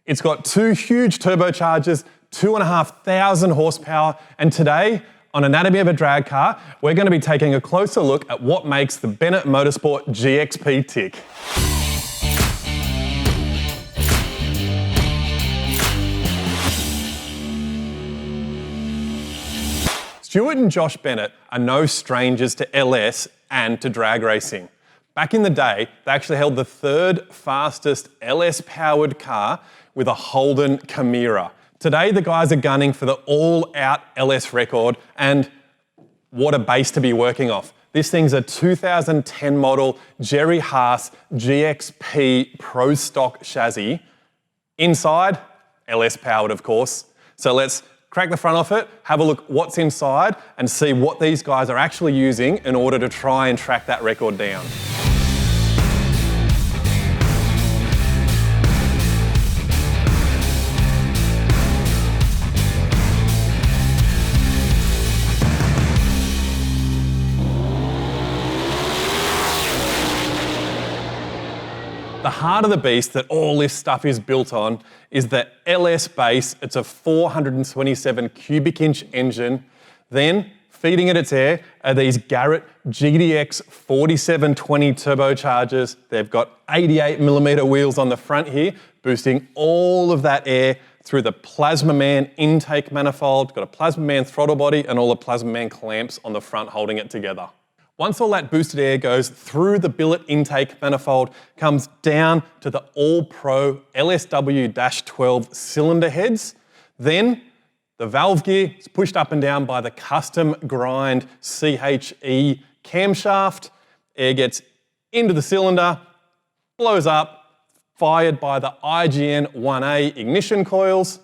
It's got two huge turbochargers, 2,500 horsepower, and today, on Anatomy of a Drag Car, we're going to be taking a closer look at what makes the Bennett Motorsport GXP tick. Stuart and Josh Bennett are no strangers to LS and to drag racing. Back in the day, they actually held the third fastest LS-powered car with a Holden Chimera. Today, the guys are gunning for the all-out LS record, and what a base to be working off. This thing's a 2010 model Jerry Haas GXP Pro Stock chassis. Inside, LS-powered, of course. So let's crack the front off it, have a look what's inside, and see what these guys are actually using in order to try and track that record down. The heart of the beast that all this stuff is built on is the LS base. It's a 427 cubic inch engine. Then, feeding it its air are these Garrett GDX 4720 turbochargers. They've got 88mm wheels on the front here, boosting all of that air through the Plasma Man intake manifold. Got a Plasma Man throttle body and all the Plasma Man clamps on the front holding it together. Once all that boosted air goes through the billet intake manifold, comes down to the All-Pro LSW-12 cylinder heads, then the valve gear is pushed up and down by the custom grind CHE camshaft. Air gets into the cylinder, blows up, fired by the IGN 1A ignition coils.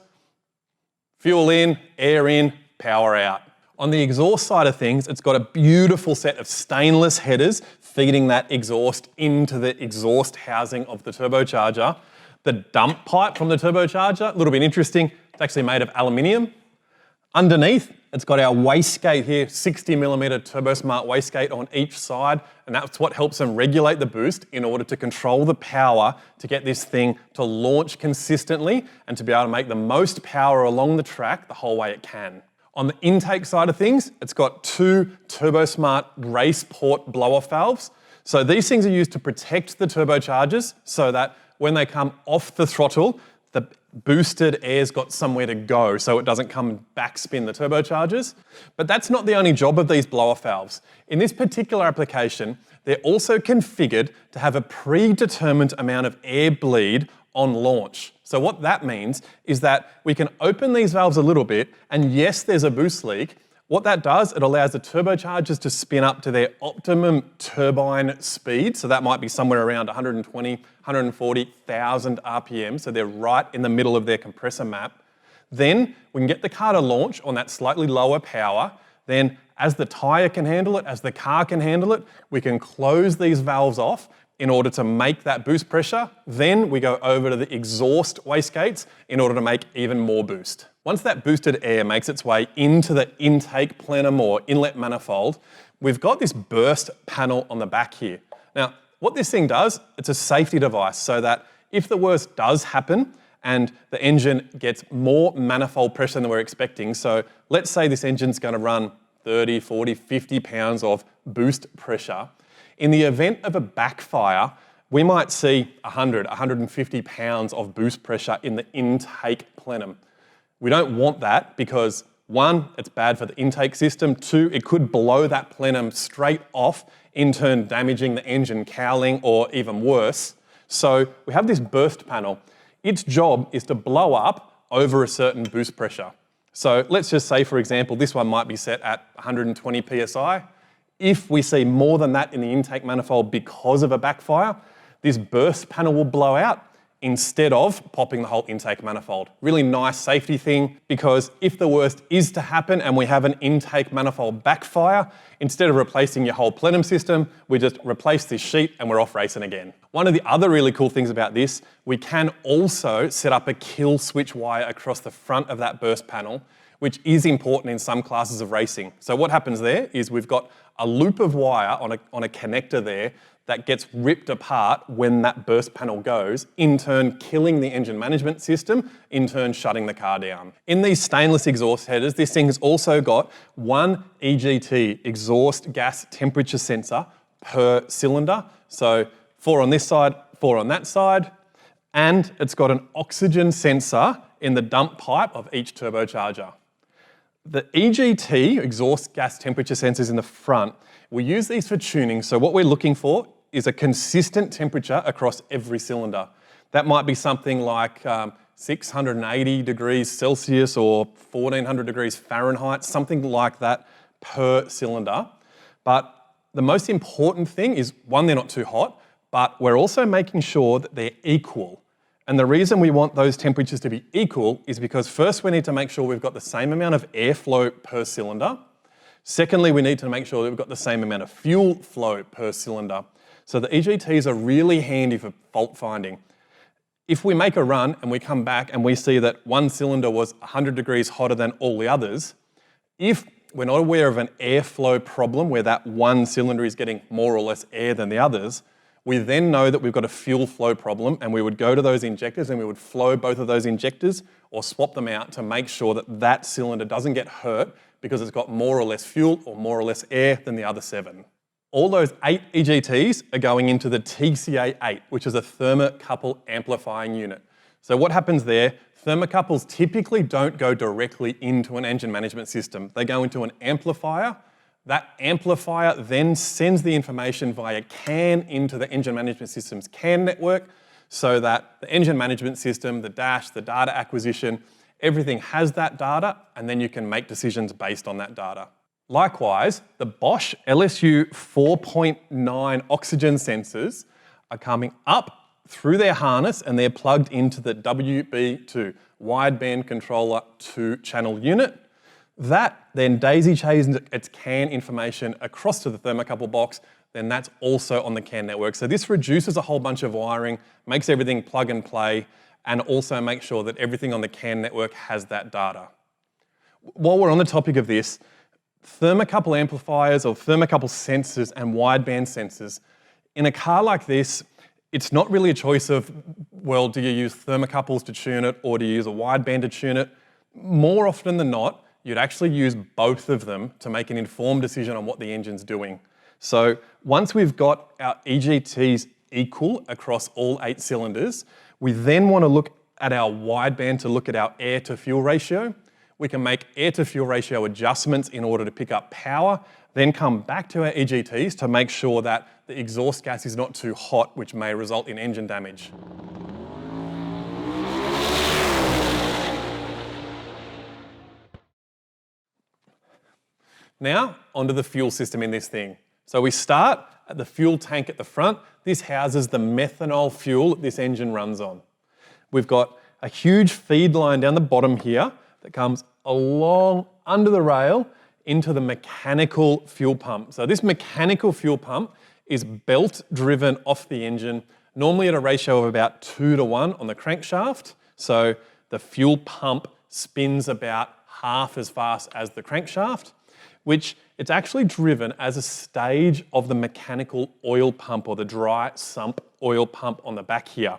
Fuel in, air in, power out. On the exhaust side of things, it's got a beautiful set of stainless headers feeding that exhaust into the exhaust housing of the turbocharger. The dump pipe from the turbocharger, a little bit interesting, it's actually made of aluminium. Underneath, it's got our wastegate here, 60mm TurboSmart wastegate on each side, and that's what helps them regulate the boost in order to control the power to get this thing to launch consistently and to be able to make the most power along the track the whole way it can. On the intake side of things, it's got two TurboSmart race port blow-off valves. So these things are used to protect the turbochargers so that when they come off the throttle, the boosted air's got somewhere to go so it doesn't come and backspin the turbochargers. But that's not the only job of these blow-off valves. In this particular application, they're also configured to have a predetermined amount of air bleed on launch. So what that means is that we can open these valves a little bit, and yes, there's a boost leak. What that does, it allows the turbochargers to spin up to their optimum turbine speed. So that might be somewhere around 120, 140,000 RPM. So they're right in the middle of their compressor map. Then we can get the car to launch on that slightly lower power. Then as the tyre can handle it, as the car can handle it, we can close these valves off in order to make that boost pressure. Then we go over to the exhaust wastegates in order to make even more boost. Once that boosted air makes its way into the intake plenum or inlet manifold, we've got this burst panel on the back here. Now, what this thing does, it's a safety device so that if the worst does happen and the engine gets more manifold pressure than we're expecting, so let's say this engine's gonna run 30, 40, 50 pounds of boost pressure. In the event of a backfire, we might see 100, 150 pounds of boost pressure in the intake plenum. We don't want that because one, it's bad for the intake system. Two, it could blow that plenum straight off, in turn damaging the engine cowling or even worse. So we have this burst panel. Its job is to blow up over a certain boost pressure. So let's just say, for example, this one might be set at 120 PSI. If we see more than that in the intake manifold because of a backfire, this burst panel will blow out instead of popping the whole intake manifold. Really nice safety thing, because if the worst is to happen and we have an intake manifold backfire, instead of replacing your whole plenum system, we just replace this sheet and we're off racing again. One of the other really cool things about this, we can also set up a kill switch wire across the front of that burst panel, which is important in some classes of racing. So what happens there is we've got a loop of wire on a connector there that gets ripped apart when that burst panel goes, in turn killing the engine management system, in turn shutting the car down. In these stainless exhaust headers, this thing's also got one EGT, exhaust gas temperature sensor, per cylinder. So 4 on this side, 4 on that side, and it's got an oxygen sensor in the dump pipe of each turbocharger. The EGT, exhaust gas temperature sensors in the front, we use these for tuning. So what we're looking for is a consistent temperature across every cylinder. That might be something like 680 degrees Celsius or 1400 degrees Fahrenheit, something like that per cylinder. But the most important thing is, one, they're not too hot, but we're also making sure that they're equal. And the reason we want those temperatures to be equal is because first we need to make sure we've got the same amount of airflow per cylinder. Secondly, we need to make sure that we've got the same amount of fuel flow per cylinder. So the EGTs are really handy for fault finding. If we make a run and we come back and we see that one cylinder was 100 degrees hotter than all the others, if we're not aware of an airflow problem where that one cylinder is getting more or less air than the others, we then know that we've got a fuel flow problem, and we would go to those injectors and we would flow both of those injectors or swap them out to make sure that that cylinder doesn't get hurt because it's got more or less fuel or more or less air than the other 7. All those 8 EGTs are going into the TCA8, which is a thermocouple amplifying unit. So what happens there, thermocouples typically don't go directly into an engine management system. They go into an amplifier. That amplifier then sends the information via CAN into the engine management system's CAN network, so that the engine management system, the dash, the data acquisition, everything has that data, and then you can make decisions based on that data. Likewise, the Bosch LSU 4.9 oxygen sensors are coming up through their harness and they're plugged into the WB2, wideband controller 2 channel unit. That then daisy chains its CAN information across to the thermocouple box, then that's also on the CAN network. So this reduces a whole bunch of wiring, makes everything plug and play, and also makes sure that everything on the CAN network has that data. While we're on the topic of this, thermocouple amplifiers or thermocouple sensors and wideband sensors, in a car like this, it's not really a choice of, well, do you use thermocouples to tune it or do you use a wideband to tune it? More often than not, you'd actually use both of them to make an informed decision on what the engine's doing. So once we've got our EGTs equal across all 8 cylinders, we then want to look at our wideband to look at our air to fuel ratio. We can make air to fuel ratio adjustments in order to pick up power, then come back to our EGTs to make sure that the exhaust gas is not too hot, which may result in engine damage. Now, onto the fuel system in this thing. So we start at the fuel tank at the front. This houses the methanol fuel that this engine runs on. We've got a huge feed line down the bottom here that comes along under the rail into the mechanical fuel pump. So this mechanical fuel pump is belt driven off the engine, normally at a ratio of about 2:1 on the crankshaft. So the fuel pump spins about half as fast as the crankshaft, which it's actually driven as a stage of the mechanical oil pump or the dry sump oil pump on the back here.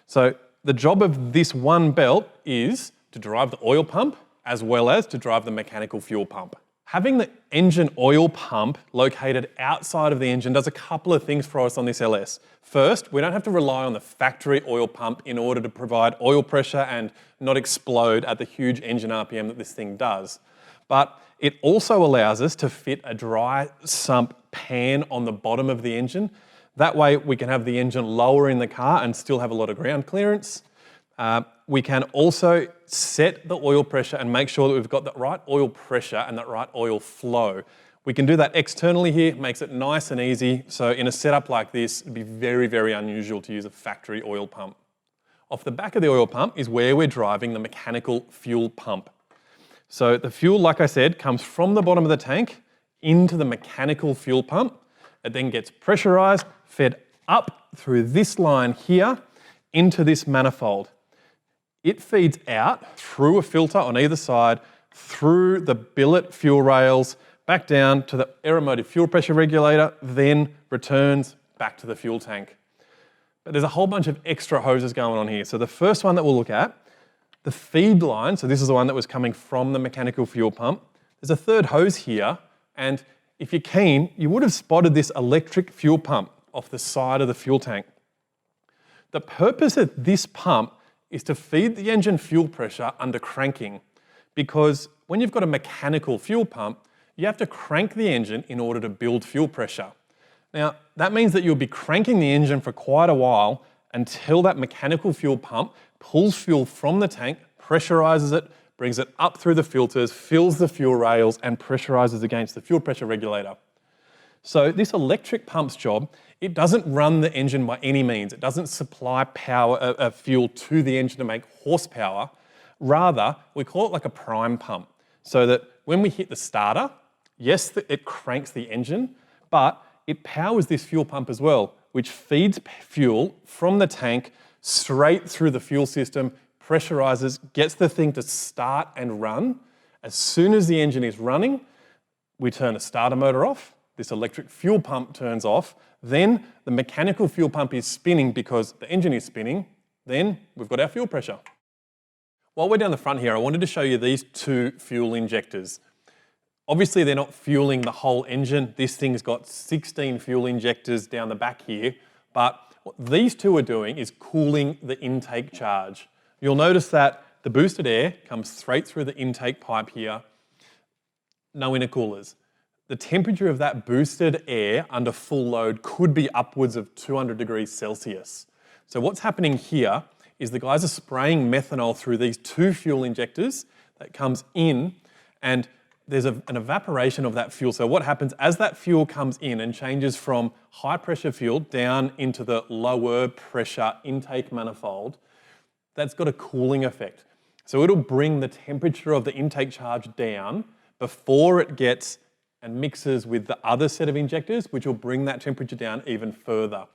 So the job of this one belt is to drive the oil pump as well as to drive the mechanical fuel pump. Having the engine oil pump located outside of the engine does a couple of things for us on this LS. First, we don't have to rely on the factory oil pump in order to provide oil pressure and not explode at the huge engine RPM that this thing does. But it also allows us to fit a dry sump pan on the bottom of the engine. That way we can have the engine lower in the car and still have a lot of ground clearance. We can also set the oil pressure and make sure that we've got the right oil pressure and that right oil flow. We can do that externally here, makes it nice and easy. So in a setup like this, it'd be very, very unusual to use a factory oil pump. Off the back of the oil pump is where we're driving the mechanical fuel pump. So the fuel, like I said, comes from the bottom of the tank into the mechanical fuel pump. It then gets pressurized, fed up through this line here into this manifold. It feeds out through a filter on either side, through the billet fuel rails, back down to the aeromotive fuel pressure regulator, then returns back to the fuel tank. But there's a whole bunch of extra hoses going on here. So the first one that we'll look at, the feed line, so this is the one that was coming from the mechanical fuel pump. There's a third hose here, and if you're keen, you would have spotted this electric fuel pump off the side of the fuel tank. The purpose of this pump is to feed the engine fuel pressure under cranking, because when you've got a mechanical fuel pump, you have to crank the engine in order to build fuel pressure. Now, that means that you'll be cranking the engine for quite a while until that mechanical fuel pump pulls fuel from the tank, pressurizes it, brings it up through the filters, fills the fuel rails, and pressurizes against the fuel pressure regulator. So this electric pump's job, it doesn't run the engine by any means. It doesn't supply power, fuel to the engine to make horsepower. Rather, we call it like a prime pump, so that when we hit the starter, yes, it cranks the engine, but it powers this fuel pump as well, which feeds fuel from the tank straight through the fuel system, pressurizes, gets the thing to start and run. As soon as the engine is running, we turn the starter motor off, this electric fuel pump turns off, then the mechanical fuel pump is spinning because the engine is spinning, then we've got our fuel pressure. While we're down the front here, I wanted to show you these two fuel injectors. Obviously, they're not fueling the whole engine. This thing's got 16 fuel injectors down the back here, but what these two are doing is cooling the intake charge. You'll notice that the boosted air comes straight through the intake pipe here, no intercoolers. The temperature of that boosted air under full load could be upwards of 200 degrees Celsius. So what's happening here is the guys are spraying methanol through these two fuel injectors that comes in, and there's an evaporation of that fuel. So what happens as that fuel comes in and changes from high pressure fuel down into the lower pressure intake manifold, that's got a cooling effect. So it'll bring the temperature of the intake charge down before it gets and mixes with the other set of injectors, which will bring that temperature down even further.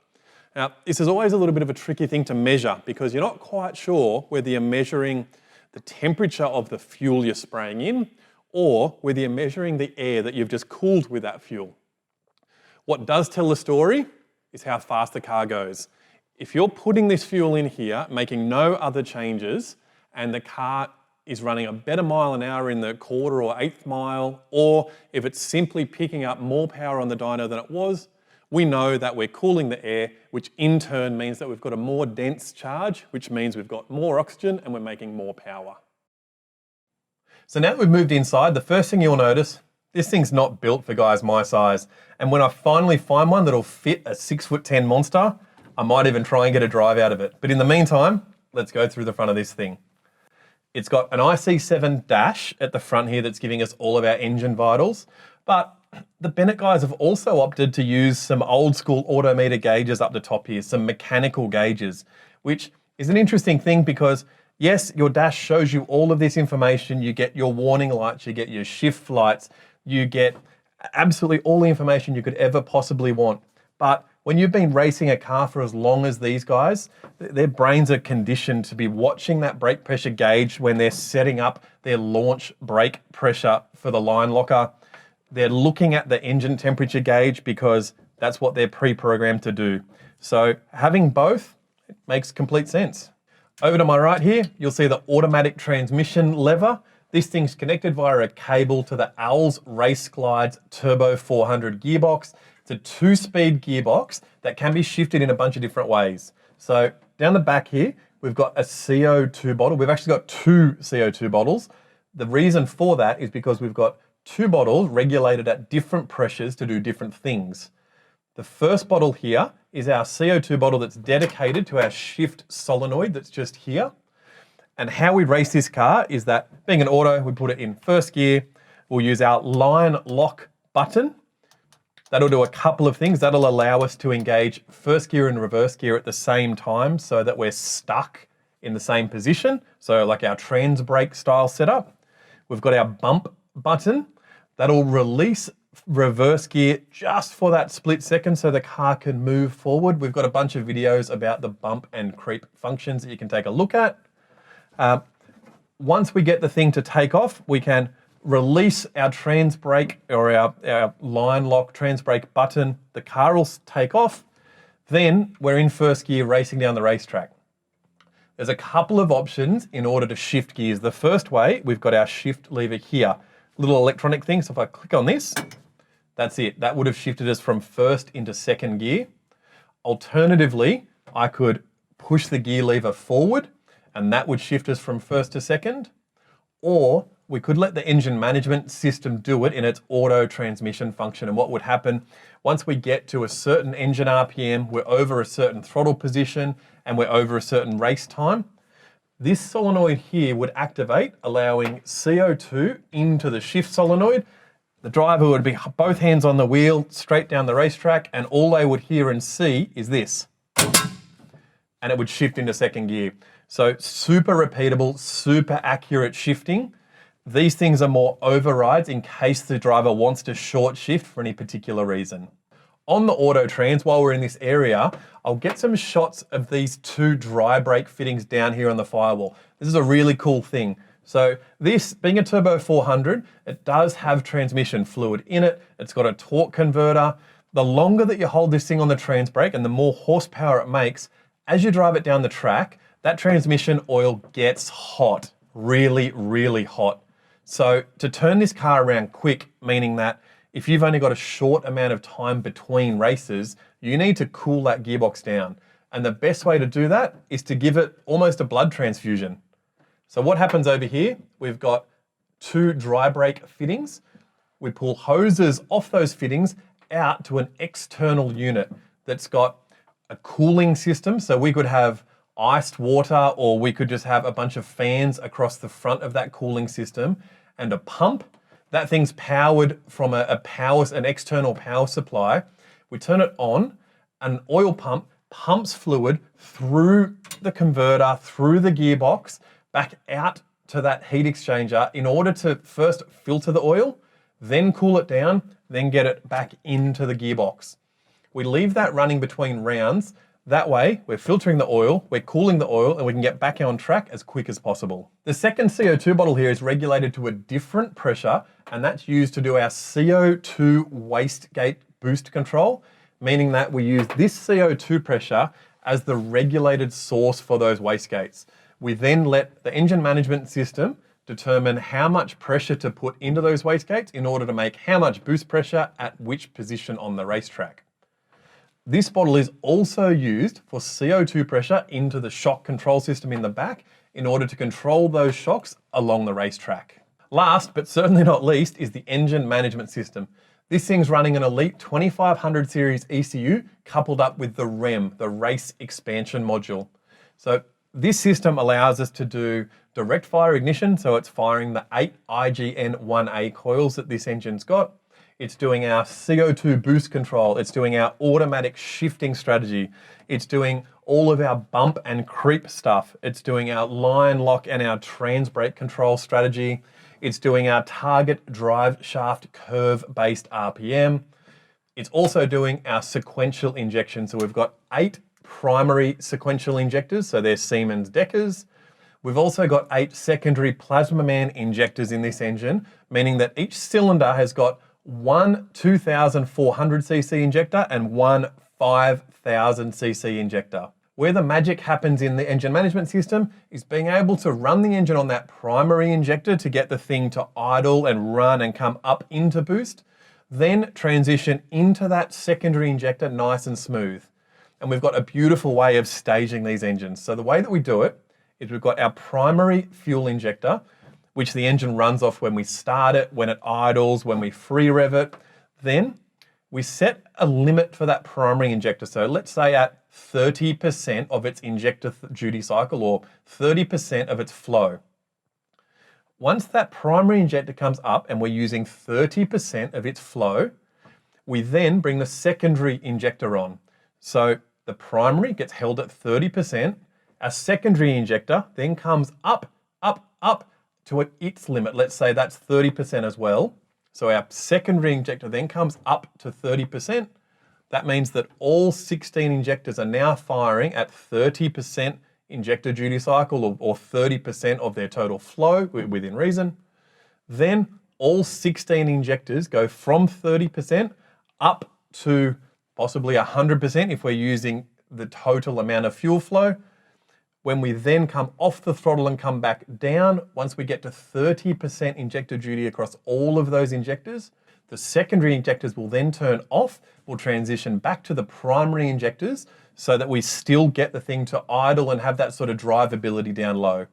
Now, this is always a little bit of a tricky thing to measure because you're not quite sure whether you're measuring the temperature of the fuel you're spraying in or whether you're measuring the air that you've just cooled with that fuel. What does tell the story is how fast the car goes. If you're putting this fuel in here, making no other changes, and the car is running a better mile an hour in the quarter or eighth mile, or if it's simply picking up more power on the dyno than it was, we know that we're cooling the air, which in turn means that we've got a more dense charge, which means we've got more oxygen and we're making more power. So now that we've moved inside, the first thing you'll notice, this thing's not built for guys my size. And when I finally find one that'll fit a 6'10" monster, I might even try and get a drive out of it. But in the meantime, let's go through the front of this thing. It's got an IC7 dash at the front here that's giving us all of our engine vitals, but the Bennett guys have also opted to use some old school autometer gauges up the top here, some mechanical gauges, which is an interesting thing because yes, your dash shows you all of this information. You get your warning lights, you get your shift lights, you get absolutely all the information you could ever possibly want. But when you've been racing a car for as long as these guys, their brains are conditioned to be watching that brake pressure gauge when they're setting up their launch brake pressure for the line locker. They're looking at the engine temperature gauge because that's what they're pre-programmed to do. So having both, it makes complete sense. Over to my right here, you'll see the automatic transmission lever. This thing's connected via a cable to the Owls Race Glides Turbo 400 gearbox. It's a 2-speed gearbox that can be shifted in a bunch of different ways. So down the back here, we've got a CO2 bottle. We've actually got 2 CO2 bottles. The reason for that is because we've got 2 bottles regulated at different pressures to do different things. The first bottle here is our CO2 bottle that's dedicated to our shift solenoid that's just here. And how we race this car is that, being an auto, we put it in first gear. We'll use our line lock button. That'll do a couple of things. That'll allow us to engage first gear and reverse gear at the same time so that we're stuck in the same position. So like our trans brake style setup. We've got our bump button. That'll release reverse gear just for that split second so the car can move forward. We've got a bunch of videos about the bump and creep functions that you can take a look at. Once we get the thing to take off, we can release our trans brake or our line lock trans brake button. The car will take off. Then we're in first gear racing down the racetrack. There's a couple of options in order to shift gears. The first way, we've got our shift lever here. Little electronic thing, so if I click on this, that's it. That would have shifted us from first into second gear. Alternatively, I could push the gear lever forward and that would shift us from first to second. Or we could let the engine management system do it in its auto transmission function. And what would happen, once we get to a certain engine RPM, we're over a certain throttle position and we're over a certain race time, this solenoid here would activate, allowing CO2 into the shift solenoid. The driver would be both hands on the wheel, straight down the racetrack, and all they would hear and see is this. And it would shift into second gear. So super repeatable, super accurate shifting. These things are more overrides in case the driver wants to short shift for any particular reason. On the auto trans, while we're in this area, I'll get some shots of these two dry brake fittings down here on the firewall. This is a really cool thing. So this, being a Turbo 400, it does have transmission fluid in it. It's got a torque converter. The longer that you hold this thing on the trans brake and the more horsepower it makes, as you drive it down the track, that transmission oil gets hot, really, really hot. So to turn this car around quick, meaning that if you've only got a short amount of time between races, you need to cool that gearbox down. And the best way to do that is to give it almost a blood transfusion. So what happens over here, we've got two dry brake fittings. We pull hoses off those fittings out to an external unit that's got a cooling system. So we could have iced water, or we could just have a bunch of fans across the front of that cooling system and a pump. That thing's powered from an external power supply. We turn it on, an oil pump pumps fluid through the converter, through the gearbox, back out to that heat exchanger in order to first filter the oil, then cool it down, then get it back into the gearbox. We leave that running between rounds. That way, we're filtering the oil, we're cooling the oil, and we can get back on track as quick as possible. The second CO2 bottle here is regulated to a different pressure, and that's used to do our CO2 wastegate boost control, meaning that we use this CO2 pressure as the regulated source for those wastegates. We then let the engine management system determine how much pressure to put into those wastegates in order to make how much boost pressure at which position on the racetrack. This bottle is also used for CO2 pressure into the shock control system in the back in order to control those shocks along the racetrack. Last, but certainly not least, is the engine management system. This thing's running an Elite 2500 series ECU coupled up with the REM, the Race Expansion Module. So this system allows us to do direct fire ignition, so it's firing the 8 IGN-1A coils that this engine's got. It's doing our CO2 boost control. It's doing our automatic shifting strategy. It's doing all of our bump and creep stuff. It's doing our line lock and our trans brake control strategy. It's doing our target drive shaft curve based RPM. It's also doing our sequential injection. So we've got 8 primary sequential injectors. So they're Siemens Deckers. We've also got 8 secondary Plasma Man injectors in this engine, meaning that each cylinder has got one 2,400cc injector and one 5,000cc injector. Where the magic happens in the engine management system is being able to run the engine on that primary injector to get the thing to idle and run and come up into boost, then transition into that secondary injector nice and smooth. And we've got a beautiful way of staging these engines. So the way that we do it is we've got our primary fuel injector, which the engine runs off when we start it, when it idles, when we free rev it. Then we set a limit for that primary injector. So let's say at 30% of its injector duty cycle or 30% of its flow. Once that primary injector comes up and we're using 30% of its flow, we then bring the secondary injector on. So the primary gets held at 30%. Our secondary injector then comes up to its limit. Let's say that's 30% as well. So our secondary injector then comes up to 30%. That means that all 16 injectors are now firing at 30% injector duty cycle or 30% of their total flow within reason. Then all 16 injectors go from 30% up to possibly 100% if we're using the total amount of fuel flow. When we then come off the throttle and come back down, once we get to 30% injector duty across all of those injectors, the secondary injectors will then turn off. We'll transition back to the primary injectors so that we still get the thing to idle and have that sort of drivability down low.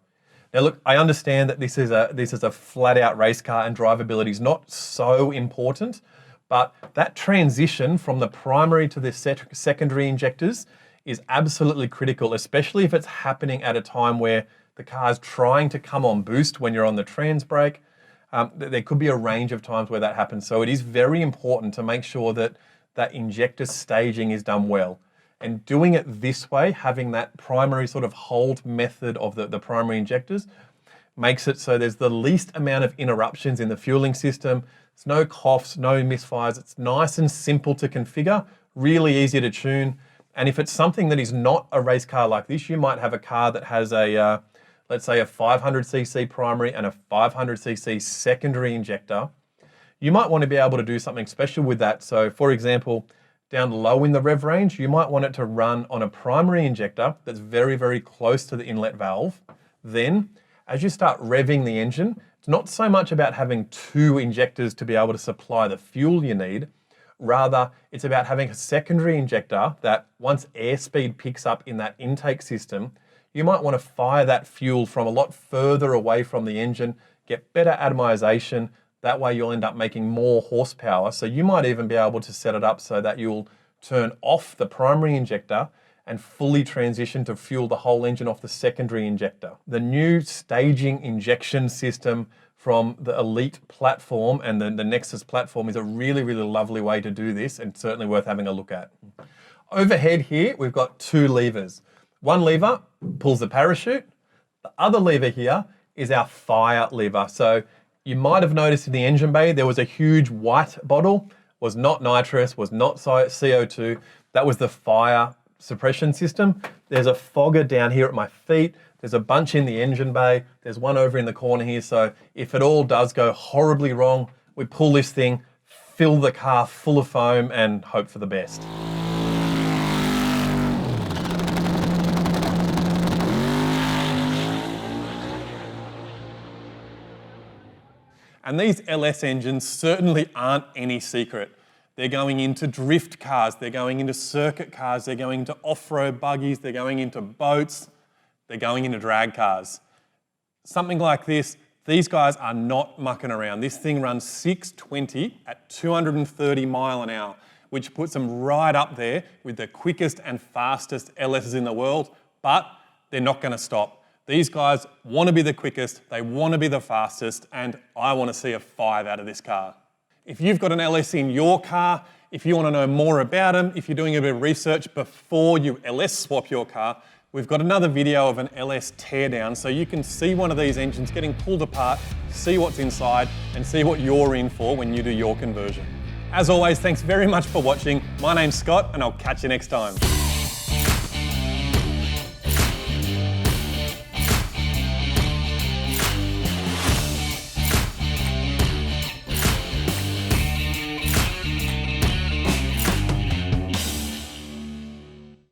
Now look, I understand that this is a flat out race car and drivability is not so important, but that transition from the primary to the secondary injectors is absolutely critical, especially if it's happening at a time where the car's trying to come on boost when you're on the trans brake. There could be a range of times where that happens. So it is very important to make sure that that injector staging is done well. And doing it this way, having that primary sort of hold method of the primary injectors, makes it so there's the least amount of interruptions in the fueling system. There's no coughs, no misfires. It's nice and simple to configure, really easy to tune. And if it's something that is not a race car like this, you might have a car that has a, let's say a 500cc primary and a 500cc secondary injector. You might want to be able to do something special with that. So for example, down low in the rev range, you might want it to run on a primary injector that's very, very close to the inlet valve. Then as you start revving the engine, it's not so much about having two injectors to be able to supply the fuel you need. Rather, it's about having a secondary injector that once airspeed picks up in that intake system, you might want to fire that fuel from a lot further away from the engine, get better atomization. That way you'll end up making more horsepower. So you might even be able to set it up so that you'll turn off the primary injector and fully transition to fuel the whole engine off the secondary injector. The new staging injection system from the Elite platform and the Nexus platform is a really, really lovely way to do this and certainly worth having a look at. Overhead here, we've got two levers. One lever pulls the parachute. The other lever here is our fire lever. So you might have noticed in the engine bay, there was a huge white bottle, was not nitrous, was not CO2. That was the fire suppression system. There's a fogger down here at my feet. There's a bunch in the engine bay. There's one over in the corner here. So if it all does go horribly wrong, we pull this thing, fill the car full of foam and hope for the best. And these LS engines certainly aren't any secret. They're going into drift cars, they're going into circuit cars, they're going into off-road buggies, they're going into boats, they're going into drag cars. Something like this, these guys are not mucking around. This thing runs 620 at 230 mile an hour, which puts them right up there with the quickest and fastest LSs in the world, but they're not going to stop. These guys want to be the quickest, they want to be the fastest, and I want to see a 5 out of this car. If you've got an LS in your car, if you want to know more about them, if you're doing a bit of research before you LS swap your car, we've got another video of an LS teardown so you can see one of these engines getting pulled apart, see what's inside, and see what you're in for when you do your conversion. As always, thanks very much for watching. My name's Scott, and I'll catch you next time.